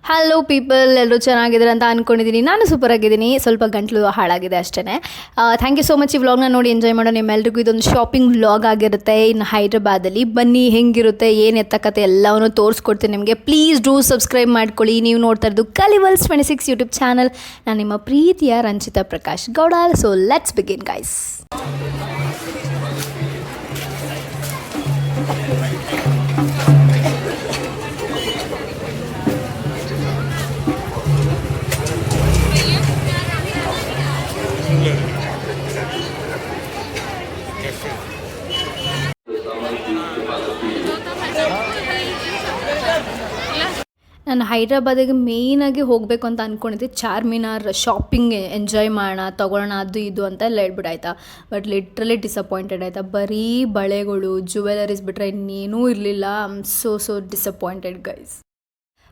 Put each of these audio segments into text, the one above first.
Hello people, ಎಲ್ಲರೂ ಚೆನ್ನಾಗಿದ್ದಾರೆ ಅಂತ ಅಂದ್ಕೊಂಡಿದ್ದೀನಿ. ನಾನು ಸೂಪರ್ ಆಗಿದ್ದೀನಿ. ಸ್ವಲ್ಪ ಗಂಟಲು ಹಾಳಾಗಿದೆ ಅಷ್ಟೇ. Thank you so much. ಈ ವ್ಲಾಗ್ನ ನೋಡಿ ಎಂಜಾಯ್ ಮಾಡೋ ನಿಮ್ಮೆಲ್ರಿಗೂ ಇದೊಂದು ಶಾಪಿಂಗ್ ವ್ಲಾಗ್ ಆಗಿರುತ್ತೆ ಇನ್ನು ಹೈದ್ರಾಬಾದಲ್ಲಿ. ಬನ್ನಿ, ಹೆಂಗಿರುತ್ತೆ, ಏನು ಎತ್ತಕತೆ ಎಲ್ಲವನ್ನೂ ತೋರಿಸ್ಕೊಡ್ತೀನಿ ನಿಮಗೆ. ಪ್ಲೀಸ್ ಡೂ ಸಬ್ಸ್ಕ್ರೈಬ್ ಮಾಡ್ಕೊಳ್ಳಿ. ನೀವು ನೋಡ್ತಾ ಇರೋದು ಕಲಿವಲ್ಸ್ 26 ಯೂಟ್ಯೂಬ್ ಚಾನಲ್. ನಾನು ನಿಮ್ಮ ಪ್ರೀತಿಯ Ranjitha Prakash Gowda. So let's begin guys. ನಾನು ಹೈದ್ರಾಬಾದಿಗೆ ಮೇಯ್ನಾಗಿ ಹೋಗಬೇಕು ಅಂತ ಅಂದ್ಕೊಂಡಿದ್ದೆ. ಚಾರ್ಮಿನಾರ್ ಶಾಪಿಂಗ್ ಎಂಜಾಯ್ ಮಾಡೋಣ, ತೊಗೊಳ್ಳೋಣ, ಅದು ಇದು ಅಂತ ಎಲ್ಲ ಹೇಳ್ಬಿಟ್ಟಾಯ್ತಾ. ಬಟ್ ಲಿಟ್ರಲಿ ಡಿಸಪಾಯಿಂಟೆಡ್ ಆಯಿತಾ. ಬರೀ ಬಳೆಗಳು, ಜ್ಯುವೆಲರೀಸ್ ಬಿಟ್ಟರೆ ಇನ್ನೇನೂ ಇರಲಿಲ್ಲ. I am so disappointed guys.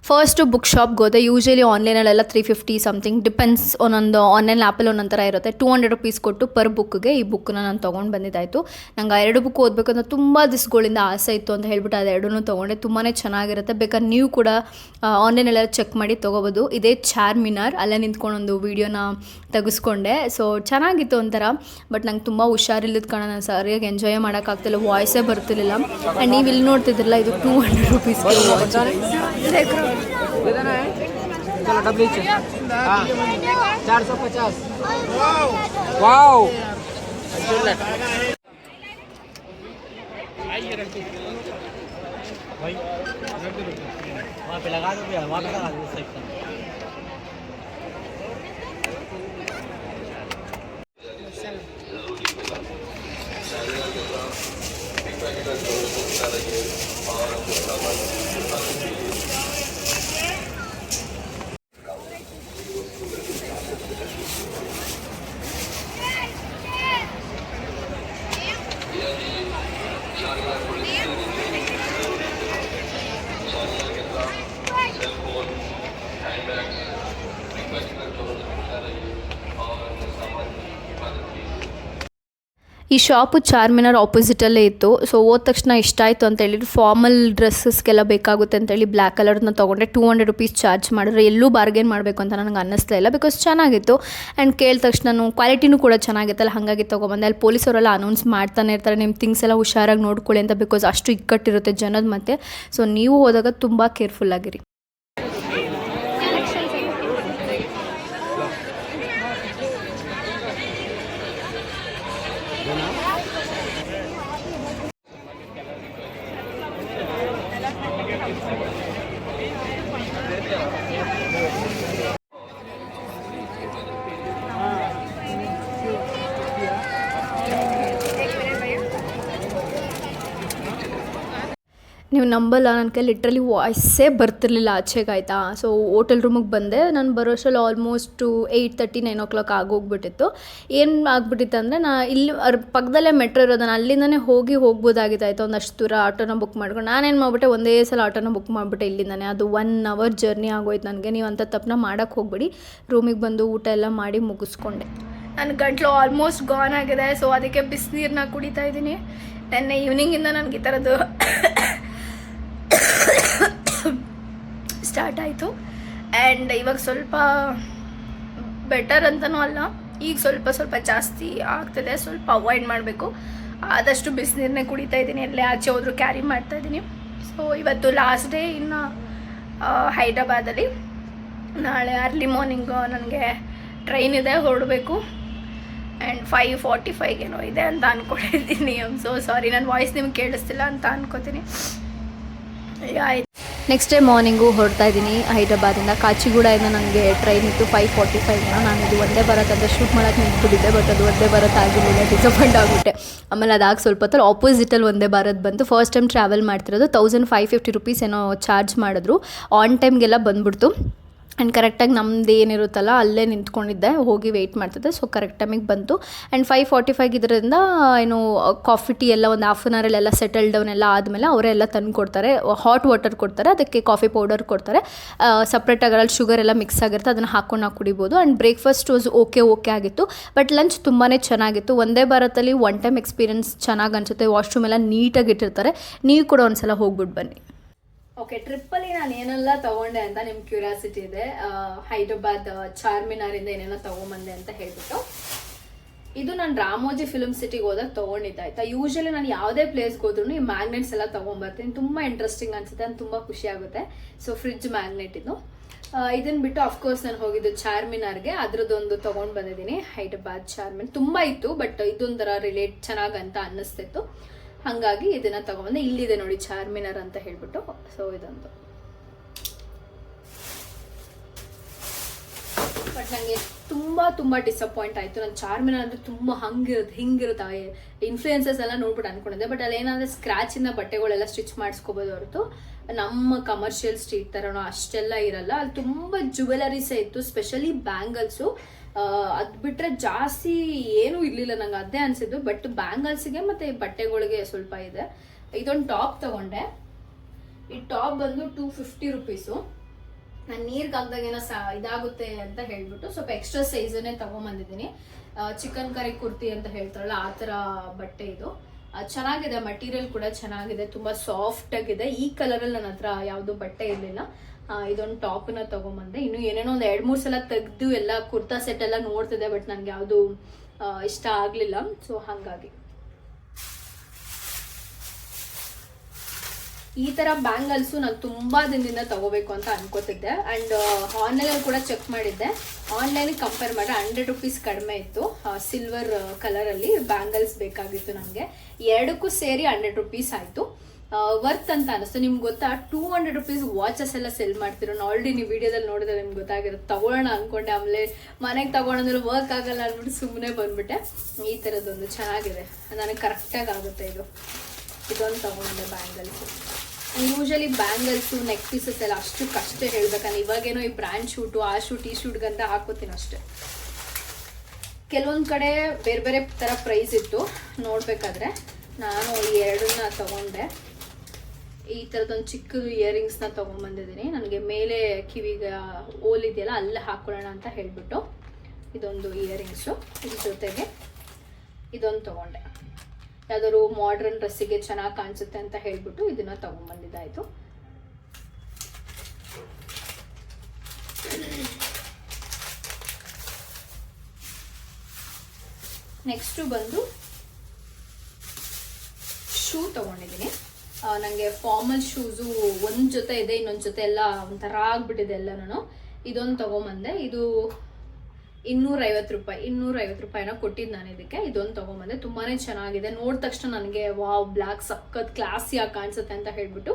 First book ಶಾಪ್ಗೆ ಹೋದೆ. ಯೂಶ್ವಲಿ ಆನ್ಲೈನಲ್ಲೆಲ್ಲ 350 ಸಮಥಿಂಗ್ ಡಿಪೆಂಡ್ಸ್. ಒಂದೊಂದು ಆನ್ಲೈನ್ ಆ್ಯಪಲ್ಲಿ ಒಂದೊಂದು ಥರ ಇರುತ್ತೆ. 200 ರೂಪೀಸ್ ಕೊಟ್ಟು ಪರ್ ಬುಕ್ಗೆ ಈ ಬುಕ್ಕನ್ನ ನಾನು ತೊಗೊಂಡು ಬಂದಿದ್ದಾಯಿತು. ನಂಗೆ 2 ಬುಕ್ ಓದಬೇಕು ಅಂತ ತುಂಬ ದಿವಸಗಳಿಂದ ಆಸೆ ಇತ್ತು ಅಂತ ಹೇಳ್ಬಿಟ್ಟು ಅದೆರಡೂ ತೊಗೊಂಡೆ. ತುಂಬಾ ಚೆನ್ನಾಗಿರುತ್ತೆ. ಬೇಕಾದ್ರೆ ನೀವು ಕೂಡ ಆನ್ಲೈನಲ್ಲೆಲ್ಲ ಚೆಕ್ ಮಾಡಿ ತೊಗೋಬೋದು. ಇದೇ ಚಾರ್ಮಿನಾರ್, ಅಲ್ಲೇ ನಿಂತ್ಕೊಂಡು ಒಂದು ವೀಡಿಯೋನ ತೆಗೆಸ್ಕೊಂಡೆ. ಸೊ ಚೆನ್ನಾಗಿತ್ತು ಒಂಥರ. ಬಟ್ ನಂಗೆ ತುಂಬ ಹುಷಾರಿಲ್ಲದ ಕಾರಣ ನಾನು ಸರಿಯಾಗಿ ಎಂಜಾಯ್ ಮಾಡೋಕ್ಕಾಗ್ತಿಲ್ಲ, ವಾಯ್ಸೇ ಬರ್ತಿರ್ಲಿಲ್ಲ. ಆ್ಯಂಡ್ ನೀವು ಇಲ್ಲಿ ನೋಡ್ತಿದ್ರಲ್ಲ, ಇದು 200 ರೂಪೀಸ್. कितना है? चलो डबल 450। वाओ, वहाँ पे लगा दो भैया, वहाँ पे लगा दो सही। ಈ ಶಾಪು ಚಾರ್ಮಿನಾರ್ ಆಪೋಸಿಟಲ್ಲೇ ಇತ್ತು. ಸೊ ಹೋದ ತಕ್ಷಣ ಇಷ್ಟ ಆಯಿತು ಅಂತ ಹೇಳಿದ್ರು. ಫಾರ್ಮಲ್ ಡ್ರೆಸ್ಸಸ್ಗೆಲ್ಲ ಬೇಕಾಗುತ್ತೆ ಅಂತೇಳಿ ಬ್ಲ್ಯಾಕ್ ಕಲರ್ನ ತೊಗೊಂಡೆ. 200 ರೂಪೀಸ್ ಚಾರ್ಜ್ ಮಾಡಿದ್ರೆ ಎಲ್ಲೂ ಬಾರ್ಗೇನ್ ಮಾಡಬೇಕು ಅಂತ ನನಗೆ ಅನ್ನಿಸ್ತಾ ಇಲ್ಲ, ಬಿಕಾಸ್ ಚೆನ್ನಾಗಿತ್ತು. ಆ್ಯಂಡ್ ಕೇಳಿದ ತಕ್ಷಣ ಕ್ವಾಲಿಟಿನೂ ಕೂಡ ಚೆನ್ನಾಗಿತ್ತಲ್ಲ, ಹಾಗಾಗಿ ತೊಗೊಬಂದೆ. ಅಲ್ಲಿ ಪೊಲೀಸವರೆಲ್ಲ ಅನೌನ್ಸ್ ಮಾಡ್ತಾನೆ ಇರ್ತಾರೆ, ನಿಮ್ಮ ಥಿಂಗ್ಸ್ ಎಲ್ಲ ಹುಷಾರಾಗಿ ನೋಡ್ಕೊಳ್ಳಿ ಅಂತ, ಬಿಕಾಸ್ ಅಷ್ಟು ಇಕ್ಕಟ್ಟಿರುತ್ತೆ ಜನದ ಮತ್ತೆ. ಸೊ ನೀವು ಹೋದಾಗ ತುಂಬ ಕೇರ್ಫುಲ್ಲಾಗಿರಿ. ನೀವು ನಂಬಲ್ಲ, ನನ್ನ ಕೈ ಲಿಟ್ರಲಿ ವಾಯ್ಸೇ ಬರ್ತಿರ್ಲಿಲ್ಲ ಆಚೆಗೆ, ಆಯಿತಾ. ಸೊ ಹೋಟೆಲ್ ರೂಮಿಗೆ ಬಂದೆ. ನಾನು ಬರೋಷ್ಟರಲ್ಲಿ ಆಲ್ಮೋಸ್ಟು 8:30, 9 o'clock ಆಗೋಗ್ಬಿಟ್ಟಿತ್ತು. ಏನು ಆಗ್ಬಿಟ್ಟಿತ್ತು ಅಂದರೆ, ಇಲ್ಲಿ ಪಕ್ಕದಲ್ಲೇ ಮೆಟ್ರೋ ಇರೋದು, ನಾನು ಅಲ್ಲಿಂದನೇ ಹೋಗ್ಬೋದಾಗಿತ್ತು ಆಯಿತಾ. ಒಂದಷ್ಟು ದೂರ ಆಟೋನ ಬುಕ್ ಮಾಡ್ಕೊಂಡು ನಾನೇನು ಮಾಡಿಬಿಟ್ಟೆ, ಒಂದೇ ಸಲ ಆಟೋನ ಬುಕ್ ಮಾಡಿಬಿಟ್ಟೆ ಇಲ್ಲಿಂದನೇ. ಅದು 1 hour ಜರ್ನಿ ಆಗೋಯ್ತು ನನಗೆ. ನೀವು ಅಂಥ ತಪ್ಪನ್ನ ಮಾಡೋಕ್ಕೆ ಹೋಗ್ಬೇಡಿ. ರೂಮಿಗೆ ಬಂದು ಊಟ ಎಲ್ಲ ಮಾಡಿ ಮುಗಿಸ್ಕೊಂಡೆ. ನನ್ನ ಗಂಟ್ಲು ಆಲ್ಮೋಸ್ಟ್ ಗಾನ್ ಆಗಿದೆ. ಸೊ ಅದಕ್ಕೆ ಬಿಸಿನೀರನ್ನ ಕುಡಿತಾ ಇದ್ದೀನಿ. ನೆನ್ನೆ ಈವ್ನಿಂಗಿಂದ ನನಗೆ ಈ ಥರದ್ದು ಸ್ಟಾರ್ಟ್ ಆಯಿತು. ಆ್ಯಂಡ್ ಇವಾಗ ಸ್ವಲ್ಪ ಬೆಟರ್ ಅಂತನೂ ಅಲ್ಲ, ಈಗ ಸ್ವಲ್ಪ ಜಾಸ್ತಿ ಆಗ್ತದೆ. ಸ್ವಲ್ಪ ಅವಾಯ್ಡ್ ಮಾಡಬೇಕು. ಆದಷ್ಟು ಬಿಸಿನೀರನ್ನೇ ಕುಡಿತಾ ಇದ್ದೀನಿ. ಎಲ್ಲೇ ಆಚೆ ಹೋದರೂ ಕ್ಯಾರಿ ಮಾಡ್ತಾಯಿದ್ದೀನಿ. ಸೊ ಇವತ್ತು ಲಾಸ್ಟ್ ಡೇ ಇನ್ನು ಹೈದ್ರಾಬಾದಲ್ಲಿ. ನಾಳೆ ಅರ್ಲಿ ಮಾರ್ನಿಂಗು ನನಗೆ ಟ್ರೈನ್ ಇದೆ, ಹೊರಡಬೇಕು. ಆ್ಯಂಡ್ 5:45 ಏನೋ ಇದೆ ಅಂತ ಅಂದ್ಕೊಂಡಿದ್ದೀನಿ. ಸೊ ಸಾರಿ, ನನ್ನ ವಾಯ್ಸ್ ನಿಮ್ಗೆ ಕೇಳಿಸ್ತಿಲ್ಲ ಅಂತ ಅಂದ್ಕೋತೀನಿ. ಆಯ್ತು. ನೆಕ್ಸ್ಟ್ ಡೇ ಮಾರ್ನಿಂಗು ಹೊರಡ್ತಾ ಇದ್ದೀನಿ ಹೈದ್ರಾಬಾದಿಂದ. ಕಾಚಿಗೂಡೆಯಿಂದ ನನಗೆ ಟ್ರೈನ್ ಇತ್ತು 5:45. ನಾನು ಇದು ಒಂದೇ ಭಾರತ್ ಅಂತ ಶೂಟ್ ಮಾಡೋಕ್ಕೆ ನಿಂತ್ಬಿಟ್ಟಿದ್ದೆ. ಬಟ್ ಅದು ಒಂದೇ ಭಾರತ್ ಆಗಿರಲಿಲ್ಲ, ಡಿಸಪಾಯಿಂಟ್ ಆಗಿಬಿಟ್ಟೆ. ಆಮೇಲೆ ಅದಾಗಿ ಸ್ವಲ್ಪ ಹೊತ್ತಲ್ಲಿ ಆಪೋಸಿಟಲ್ಲಿ ಒಂದೇ ಭಾರತ್ ಬಂತು. ಫಸ್ಟ್ ಟೈಮ್ ಟ್ರಾವೆಲ್ ಮಾಡ್ತಿರೋದು. 1550 ರೂಪೀಸ್ ಏನೋ ಚಾರ್ಜ್ ಮಾಡಿದ್ರು. ಆನ್ ಟೈಮ್ಗೆಲ್ಲ ಬಂದುಬಿಡ್ತು. ಆ್ಯಂಡ್ ಕರೆಕ್ಟಾಗಿ ನಮ್ಮದು ಏನಿರುತ್ತಲ್ಲ ಅಲ್ಲೇ ನಿಂತ್ಕೊಂಡಿದ್ದೆ, ಹೋಗಿ ವೆಯ್ಟ್ ಮಾಡ್ತಿದ್ದೆ. ಸೊ ಕರೆಕ್ಟ್ ಟೈಮಿಗೆ ಬಂತು. ಆ್ಯಂಡ್ 5:45 ಇದರಿಂದ ಏನು ಕಾಫಿ ಟೀ ಎಲ್ಲ ಒಂದು ಹಾಫ್ ಆನ್ ಅವರಲ್ಲೆಲ್ಲ ಸೆಟಲ್ ಡೌನ್ ಎಲ್ಲ ಆದಮೇಲೆ ಅವರೇ ಎಲ್ಲ ತಂದು ಕೊಡ್ತಾರೆ. ಹಾಟ್ ವಾಟರ್ ಕೊಡ್ತಾರೆ, ಅದಕ್ಕೆ ಕಾಫಿ ಪೌಡರ್ ಕೊಡ್ತಾರೆ. ಸಪ್ರೇಟಾಗಿ ಅಲ್ಲಿ ಶುಗರ್ ಎಲ್ಲ ಮಿಕ್ಸ್ ಆಗಿರುತ್ತೆ, ಅದನ್ನು ಹಾಕ್ಕೊಂಡು ನಾವು ಕುಡಿಬೋದು. ಆ್ಯಂಡ್ ಬ್ರೇಕ್ಫಾಸ್ಟ್ ವಾಸ್ ಓಕೆ ಆಗಿತ್ತು. ಬಟ್ ಲಂಚ್ ತುಂಬಾ ಚೆನ್ನಾಗಿತ್ತು. ಒಂದೇ ಭಾರತಲ್ಲಿ ಒನ್ ಟೈಮ್ ಎಕ್ಸ್ಪೀರಿಯನ್ಸ್ ಚೆನ್ನಾಗಿ ಅನಿಸುತ್ತೆ. ವಾಶ್ರೂಮ್ ಎಲ್ಲ ನೀಟಾಗಿ ಇಟ್ಟಿರ್ತಾರೆ. ನೀವು ಕೂಡ ಒಂದು ಸಲ ಹೋಗ್ಬಿಟ್ಟು ಬನ್ನಿ. ಓಕೆ, ಟ್ರಿಪ್ಪಲ್ಲಿ ನಾನು ಏನೆಲ್ಲ ತಗೊಂಡೆ ಅಂತ ನಿಮ್ಗೆ ಕ್ಯೂರಿಯಾಸಿಟಿ ಇದೆ. ಹೈದರಾಬಾದ್ ಚಾರ್ಮಿನಾರಿಂದ ಏನೆಲ್ಲ ತಗೊಂಬಂದೆ ಅಂತ ಹೇಳ್ಬಿಟ್ಟು, ಇದು ನಾನು ರಾಮೋಜಿ ಫಿಲ್ಮ್ ಸಿಟಿಗೆ ಹೋದಾಗ ತೊಗೊಂಡಿದ್ದೆ ಆಯ್ತಾ. ಯೂಶಲಿ ನಾನು ಯಾವುದೇ ಪ್ಲೇಸ್ಗೆ ಹೋದ್ರೂ ಈ ಮ್ಯಾಗ್ನೆಟ್ಸ್ ಎಲ್ಲ ತೊಗೊಂಬರ್ತೀನಿ. ತುಂಬ ಇಂಟ್ರೆಸ್ಟಿಂಗ್ ಅನ್ಸುತ್ತೆ, ಅದು ತುಂಬ ಖುಷಿ ಆಗುತ್ತೆ. ಸೊ ಫ್ರಿಡ್ಜ್ ಮ್ಯಾಗ್ನೆಟ್ ಇದು. ಇದನ್ನ ಬಿಟ್ಟು ಅಫ್ಕೋರ್ಸ್ ನಾನು ಹೋಗಿದ್ದು ಚಾರ್ಮಿನಾರ್ಗೆ, ಅದ್ರದ್ದೊಂದು ತೊಗೊಂಡು ಬಂದಿದ್ದೀನಿ. ಹೈದರಾಬಾದ್ ಚಾರ್ಮಿನಾರ್ ತುಂಬ ಇತ್ತು, ಬಟ್ ಇದೊಂಥರ ರಿಲೇಟ್ ಚೆನ್ನಾಗಂತ ಅನ್ನಿಸ್ತಿತ್ತು, ಹಾಗಾಗಿ ಇದನ್ನ ತಗೊಂಡೆ. ಇಲ್ಲಿದೆ ನೋಡಿ ಚಾರ್ಮಿನಾರ್ ಅಂತ ಹೇಳ್ಬಿಟ್ಟು. ಸೊ ಇದೊಂದು, ಬಟ್ ನನಗೆ ತುಂಬ ಡಿಸಪಾಯಿಂಟ್ ಆಯಿತು. ನಾನು ಚಾರ್ಮಿನಾರ್ ಅಂದರೆ ತುಂಬ ಹಿಂಗಿರುತ್ತೆ ಇನ್ಫ್ಲೂಯೆನ್ಸಸ್ ಎಲ್ಲ ನೋಡ್ಬಿಟ್ಟು ಅನ್ಕೊಂಡಿದ್ದೆ. ಬಟ್ ಅಲ್ಲಿ ಏನಂದರೆ ಸ್ಕ್ರ್ಯಾಚಿಂದ ಬಟ್ಟೆಗಳೆಲ್ಲ ಸ್ಟಿಚ್ ಮಾಡಿಸ್ಕೋಬೋದು ಹೊರತು ನಮ್ಮ ಕಮರ್ಷಿಯಲ್ ಸ್ಟ್ರೀಟ್ ಥರನೋ ಅಷ್ಟೆಲ್ಲ ಇರಲ್ಲ. ಅಲ್ಲಿ ತುಂಬ ಜುವೆಲರೀಸೇ ಇತ್ತು, ಸ್ಪೆಷಲಿ ಬ್ಯಾಂಗಲ್ಸು. ಅದು ಬಿಟ್ಟರೆ ಜಾಸ್ತಿ ಏನೂ ಇರಲಿಲ್ಲ, ನಂಗೆ ಅದೇ ಅನಿಸಿದ್ದು. ಬಟ್ ಬ್ಯಾಂಗಲ್ಸಿಗೆ ಮತ್ತು ಬಟ್ಟೆಗಳಿಗೆ ಸ್ವಲ್ಪ ಇದೆ. ಇದೊಂದು ಟಾಪ್ ತೊಗೊಂಡೆ. ಈ ಟಾಪ್ ಬಂದು 250 ರುಪೀಸು. ನಾನು ನೀರಿಗೆ ಹಾಕಿದಾಗ ಏನೋ ಇದಾಗುತ್ತೆ ಅಂತ ಹೇಳ್ಬಿಟ್ಟು ಸ್ವಲ್ಪ ಎಕ್ಸ್ಟ್ರಾ ಸೈಜನ್ನೇ ತೊಗೊಂಬಂದಿದ್ದೀನಿ. ಚಿಕನ್ ಕರಿ ಕುರ್ತಿ ಅಂತ ಹೇಳ್ತಾರಲ್ಲ ಆ ಥರ ಬಟ್ಟೆ ಇದು. ಚೆನ್ನಾಗಿದೆ, ಮಟೀರಿಯಲ್ ಕೂಡ ಚೆನ್ನಾಗಿದೆ, ತುಂಬ ಸಾಫ್ಟ್ ಆಗಿದೆ. ಈ ಕಲರಲ್ಲಿ ನನ್ನ ಹತ್ರ ಯಾವುದು ಬಟ್ಟೆ ಇರಲಿಲ್ಲ. ಇದೊಂದು ಟಾಪ್ನ ತೊಗೊಂಬಂದೆ. ಇನ್ನು ಏನೇನೋ ಒಂದು 2-3 ಸಲ ತೆಗೆದು ಎಲ್ಲ ಕುರ್ತಾ ಸೆಟ್ ಎಲ್ಲ ನೋಡ್ತಿದ್ದೆ, ಬಟ್ ನನಗೆ ಯಾವುದು ಇಷ್ಟ ಆಗಲಿಲ್ಲ. ಸೊ ಹಾಗಾಗಿ ಈ ಥರ ಬ್ಯಾಂಗಲ್ಸು ನಾನು ತುಂಬ ದಿನದಿಂದ ತಗೋಬೇಕು ಅಂತ ಅನ್ಕೋತಿದ್ದೆ. ಆ್ಯಂಡ್ ಆನ್ಲೈನಲ್ಲಿ ಕೂಡ ಚೆಕ್ ಮಾಡಿದ್ದೆ. ಆನ್ಲೈನಿಗೆ ಕಂಪೇರ್ ಮಾಡಿದ್ರೆ 100 ರುಪೀಸ್ ಕಡಿಮೆ ಇತ್ತು. ಸಿಲ್ವರ್ ಕಲರಲ್ಲಿ ಬ್ಯಾಂಗಲ್ಸ್ ಬೇಕಾಗಿತ್ತು ನನಗೆ. ಎರಡಕ್ಕೂ ಸೇರಿ 100 ರುಪೀಸ್ ಆಯಿತು. ವರ್ತ್ ಅಂತ ಅನಿಸ್ತು. ನಿಮ್ಗೆ ಗೊತ್ತಾ, 200 ರುಪೀಸ್ ವಾಚಸ್ ಎಲ್ಲ ಸೆಲ್ ಮಾಡ್ತಿರೋ. ಆಲ್ರೆಡಿ ನೀವು ವಿಡಿಯೋದಲ್ಲಿ ನೋಡಿದ್ರೆ ನಿಮ್ಗೆ ಗೊತ್ತಾಗಿರುತ್ತೆ. ತಗೊಳ್ಳೋಣ ಅಂದ್ಕೊಂಡೆ, ಆಮೇಲೆ ಮನೆಗೆ ತಗೊಳೋದ್ರೆ ವರ್ಕ್ ಆಗಲ್ಲ ಅಂದ್ಬಿಟ್ಟು ಸುಮ್ಮನೆ ಬಂದ್ಬಿಟ್ಟೆ. ಈ ಥರದ್ದೊಂದು ಚೆನ್ನಾಗಿದೆ, ನನಗೆ ಕರೆಕ್ಟಾಗಿ ಆಗುತ್ತೆ ಇದು. ಇದೊಂದು ತಗೊಂಡೆ bangles. Usually bangles neck pieces ಎಲ್ಲ ಅಷ್ಟೇ ಹೇಳ್ಬೇಕಂದ್ರೆ, ಇವಾಗೇನೋ ಈ ಬ್ರ್ಯಾಂಡ್ ಶೂಟು ಆ ಶೂಟ್ ಈ ಶೂಟ್ಗಂತ ಹಾಕೋತೀನಿ ಅಷ್ಟೇ. ಕೆಲವೊಂದು ಕಡೆ ಬೇರೆ ಬೇರೆ ಥರ ಪ್ರೈಸ್ ಇತ್ತು ನೋಡಬೇಕಾದ್ರೆ. ನಾನು ಈ ಎರಡನ್ನ ತಗೊಂಡೆ. ಈ ಥರದೊಂದು ಚಿಕ್ಕದು ಇಯರಿಂಗ್ಸ್ನ ತೊಗೊಂಬಂದಿದ್ದೀನಿ. ನನಗೆ ಮೇಲೆ ಕಿವಿಗೆ ಓಲಿದೆಯಲ್ಲ ಅಲ್ಲೇ ಹಾಕೊಳ್ಳೋಣ ಅಂತ ಹೇಳಿಬಿಟ್ಟು ಇದೊಂದು ಇಯರಿಂಗ್ಸು. ಇದ್ರ ಜೊತೆಗೆ ಇದೊಂದು ತೊಗೊಂಡೆ. ಯಾವ್ದಾದ್ರು ಮಾಡ್ರನ್ ಡ್ರೆಸ್ಸಿಗೆ ಚೆನ್ನಾಗಿ ಕಾಣಿಸುತ್ತೆ ಅಂತ ಹೇಳ್ಬಿಟ್ಟು ಇದನ್ನ ತಗೊಂಡ್ಬಂದಿದ್ದಾಯ್ತು. ನೆಕ್ಸ್ಟು ಬಂದು ಶೂ ತಗೊಂಡಿದ್ದೀನಿ. ನನಗೆ ಫಾರ್ಮಲ್ ಶೂಸು ಒಂದು ಜೊತೆ ಇದೆ, ಇನ್ನೊಂದು ಜೊತೆ ಎಲ್ಲ ಒಂಥರ ಆಗ್ಬಿಟ್ಟಿದೆ ಎಲ್ಲನೂ. ಇದೊಂದು ತಗೊಂಬಂದೆ. ಇದು 250 ರೂಪಾಯಿನ ಕೊಟ್ಟಿದ್ದು ನಾನು ಇದಕ್ಕೆ. ಇದೊಂದು ತೊಗೊಂಬಂದೆ. ತುಂಬಾ ಚೆನ್ನಾಗಿದೆ. ನೋಡಿದ ತಕ್ಷಣ ನನಗೆ ವಾವ್, ಬ್ಲ್ಯಾಕ್ ಸಖತ್ ಕ್ಲಾಸಿಯಾಗಿ ಕಾಣಿಸುತ್ತೆ ಅಂತ ಹೇಳ್ಬಿಟ್ಟು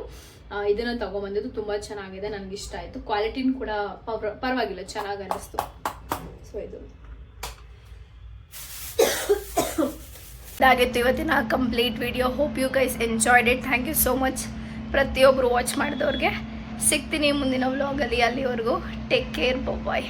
ಇದನ್ನು ತೊಗೊಂಬಂದಿದ್ದು. ತುಂಬ ಚೆನ್ನಾಗಿದೆ, ನನಗಿಷ್ಟ ಆಯಿತು. ಕ್ವಾಲಿಟಿನೂ ಕೂಡ ಪರವಾಗಿಲ್ಲ, ಚೆನ್ನಾಗಿ ಅನ್ನಿಸ್ತು. ಸೊ ಇದು ಇದಾಗಿತ್ತು ಇವತ್ತಿನ complete video. Hope you guys enjoyed it. Thank you so much ಪ್ರತಿಯೊಬ್ಬರು ವಾಚ್ ಮಾಡಿದವ್ರಿಗೆ. ಸಿಗ್ತೀನಿ ಮುಂದಿನ ವ್ಲಾಗಲ್ಲಿ. ಅಲ್ಲಿವರೆಗೂ ಟೇಕ್ ಕೇರ್, ಬಾಯ್.